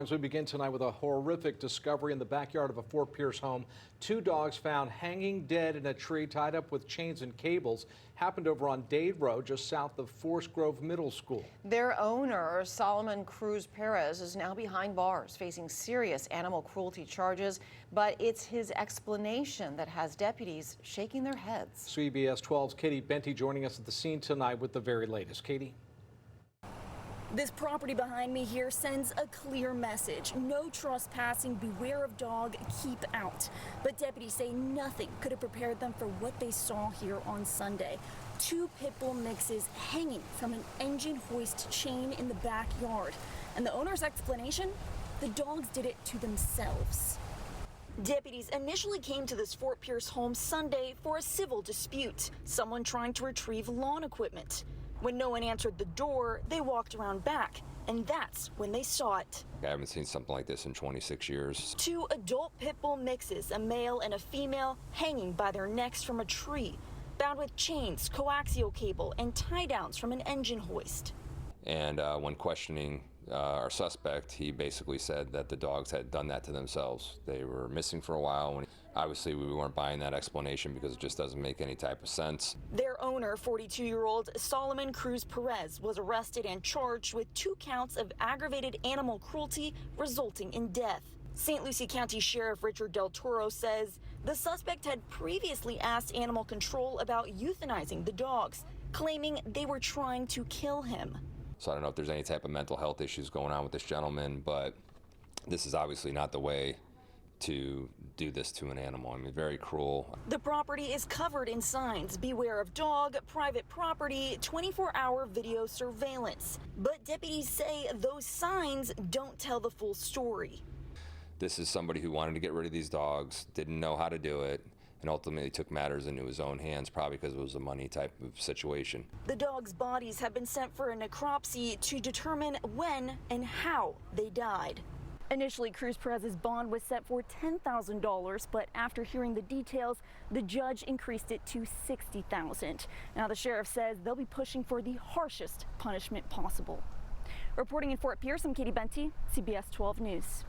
As we begin tonight with a horrific discovery in the backyard of a Fort Pierce home. 2 dogs found hanging dead in a tree tied up with chains and cables. Happened over on Dade Road just south of Forest Grove Middle School. Their owner, Solomon Cruz Perez, is now behind bars facing serious animal cruelty charges, but it's his explanation that has deputies shaking their heads. CBS 12's Katie Benty joining us at the scene tonight with the very latest. Katie. This property behind me here sends a clear message. No trespassing, beware of dog, keep out. But deputies say nothing could have prepared them for what they saw here on Sunday. 2 pit bull mixes hanging from an engine hoist chain in the backyard. And the owner's explanation? The dogs did it to themselves. Deputies initially came to this Fort Pierce home Sunday for a civil dispute, someone trying to retrieve lawn equipment. When no one answered the door, they walked around back, and that's when they saw it. I haven't seen something like this in 26 years. 2 adult pit bull mixes, a male and a female, hanging by their necks from a tree, bound with chains, coaxial cable, and tie-downs from an engine hoist. And when questioning our suspect, he basically said that the dogs had done that to themselves. They were missing for a while. Obviously, we weren't buying that explanation because it just doesn't make any type of sense. Their owner, 42-year-old Solomon Cruz Perez, was arrested and charged with 2 counts of aggravated animal cruelty resulting in death. St. Lucie County Sheriff Richard Del Toro says the suspect had previously asked animal control about euthanizing the dogs, claiming they were trying to kill him. So I don't know if there's any type of mental health issues going on with this gentleman, but this is obviously not the way to do this to an animal. I mean, very cruel. The property is covered in signs: beware of dog, private property, 24-hour video surveillance. But deputies say those signs don't tell the full story. This is somebody who wanted to get rid of these dogs, didn't know how to do it, and ultimately took matters into his own hands, probably because it was a money type of situation. The dogs' bodies have been sent for a necropsy to determine when and how they died. Initially, Cruz Perez's bond was set for $10,000, but after hearing the details, the judge increased it to $60,000. Now the sheriff says they'll be pushing for the harshest punishment possible. Reporting in Fort Pierce, I'm Katie Benty, CBS 12 News.